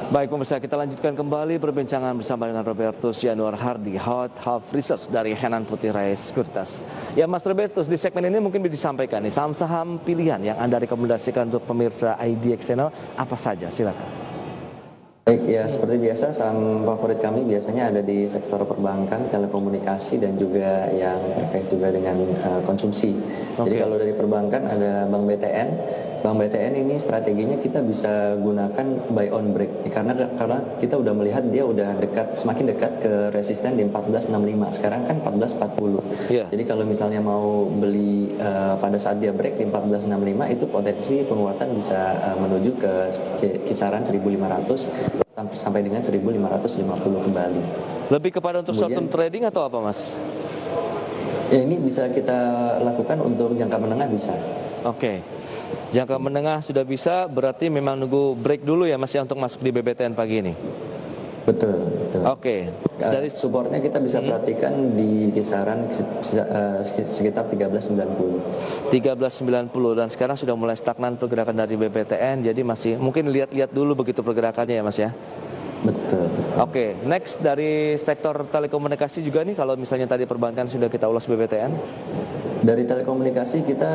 Baik pemirsa, kita lanjutkan kembali perbincangan bersama dengan Robertus Yanuar Hardi, Head of Research dari Henan Putih Raya Sekuritas. Ya Mas Robertus, di segmen ini mungkin bisa disampaikan nih, saham-saham pilihan yang Anda rekomendasikan untuk pemirsa IDX Channel apa saja? Silakan. Baik, ya seperti biasa saham favorit kami biasanya ada di sektor perbankan, telekomunikasi, dan juga yang terkait juga dengan konsumsi. Jadi kalau dari perbankan ada Bank BTN. Bank BTN ini strateginya kita bisa gunakan buy on break karena kita udah melihat dia udah semakin dekat ke resisten di 1465. Sekarang kan 1440. Yeah. Jadi kalau misalnya mau beli pada saat dia break di 1465 itu potensi penguatan bisa menuju ke kisaran 1500 sampai dengan 1550 kembali. Lebih kepada untuk short term trading atau apa Mas? Ya ini bisa kita lakukan untuk jangka menengah bisa. Oke. Jangka menengah sudah bisa, berarti memang nunggu break dulu ya Mas ya untuk masuk di BBTN pagi ini? Betul, betul. Oke. Dari supportnya kita bisa perhatikan di kisaran sekitar 1390. 1390 dan sekarang sudah mulai stagnan pergerakan dari BBTN, jadi masih mungkin lihat-lihat dulu begitu pergerakannya ya Mas ya? Betul, betul. Oke, next dari sektor telekomunikasi juga nih, kalau misalnya tadi perbankan sudah kita ulas BBTN. Dari telekomunikasi kita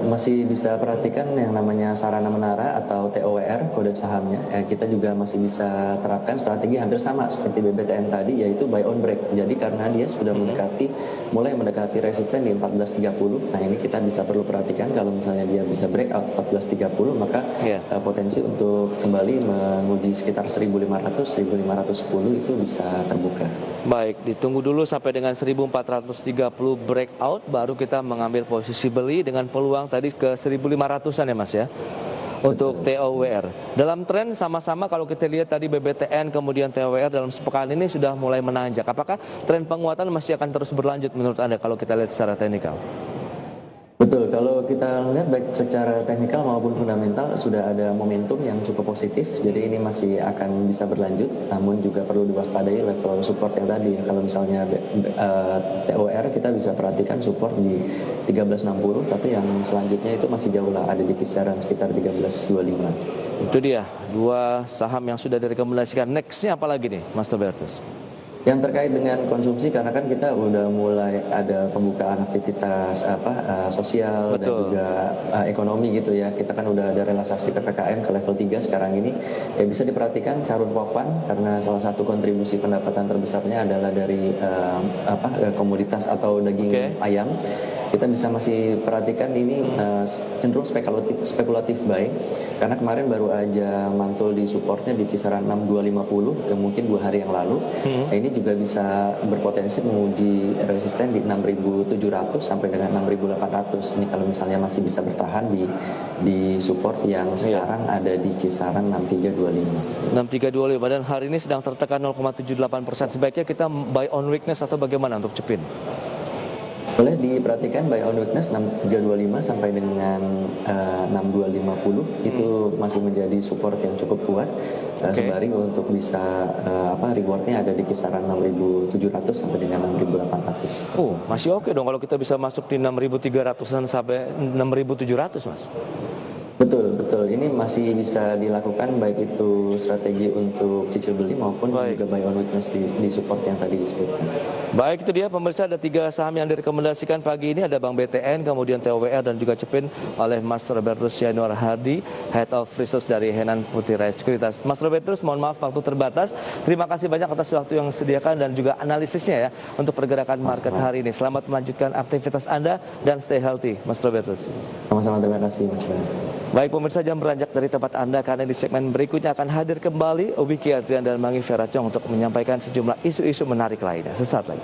masih bisa perhatikan yang namanya sarana menara atau TOWR, kode sahamnya. Kita juga masih bisa terapkan strategi hampir sama seperti BBTN tadi, yaitu buy on break. Jadi karena dia sudah mulai mendekati resisten di 1430, nah ini kita bisa perlu perhatikan kalau misalnya dia bisa break out 1430, maka potensi untuk kembali menguji sekitar 1500, 1510 itu bisa terbuka. Baik, ditunggu dulu sampai dengan 1430 breakout, baru kita mengambil posisi beli dengan peluang tadi ke 1500-an ya Mas ya, untuk TOWR. Dalam tren sama-sama kalau kita lihat tadi BBTN kemudian TOWR dalam sepekan ini sudah mulai menanjak. Apakah tren penguatan masih akan terus berlanjut menurut Anda kalau kita lihat secara teknikal? Betul, kalau kita lihat baik secara teknikal maupun fundamental sudah ada momentum yang cukup positif, jadi ini masih akan bisa berlanjut, namun juga perlu diwaspadai level support yang tadi. Kalau misalnya TOR kita bisa perhatikan support di 1360, tapi yang selanjutnya itu masih jauh lah, ada di kisaran sekitar 1325. Itu dia, dua saham yang sudah direkomendasikan. Nextnya apa lagi nih Mas Robertus? Yang terkait dengan konsumsi, karena kan kita udah mulai ada pembukaan aktivitas sosial. Betul. Dan juga ekonomi gitu ya. Kita kan udah ada relaksasi PPKM ke level 3 sekarang ini. Ya bisa diperhatikan Carun Pokpan, karena salah satu kontribusi pendapatan terbesarnya adalah dari komoditas atau daging ayam. Kita bisa masih perhatikan ini cenderung spekulatif buy, karena kemarin baru aja mantul di supportnya di kisaran 6250 yang mungkin 2 hari yang lalu. Ini juga bisa berpotensi menguji resisten di 6700 sampai dengan 6800. Ini kalau misalnya masih bisa bertahan di support yang sekarang ada di kisaran 6325. 6325 dan hari ini sedang tertekan 0,78%. Sebaiknya kita buy on weakness atau bagaimana untuk Cepin? Boleh diperhatikan buy on weakness 6325 sampai dengan 6250 itu masih menjadi support yang cukup kuat. Sembari untuk bisa rewardnya ada di kisaran 6700 sampai dengan 6800. Oh, masih oke dong kalau kita bisa masuk di 6300-an sampai 6700 Mas. Betul. Ini masih bisa dilakukan baik itu strategi untuk cicil beli maupun juga buy on weakness di support yang tadi disebutkan. Baik, itu dia pemirsa, ada 3 saham yang direkomendasikan pagi ini. Ada Bank BTN, kemudian TOWR dan juga Cepin oleh Mas Robertus Yanuar Hardi, Head of Research dari Henan Putih Raya Sekuritas. Mas Robertus, mohon maaf waktu terbatas. Terima kasih banyak atas waktu yang disediakan dan juga analisisnya ya untuk pergerakan market hari ini. Selamat melanjutkan aktivitas Anda dan stay healthy, Mas Robertus. Sama-sama, terima kasih Mas Bas. Baik pemirsa, jam beranjak dari tempat Anda karena di segmen berikutnya akan hadir kembali Wiki Adrian dan Mangi Feracong untuk menyampaikan sejumlah isu-isu menarik lainnya. Sesaat lagi.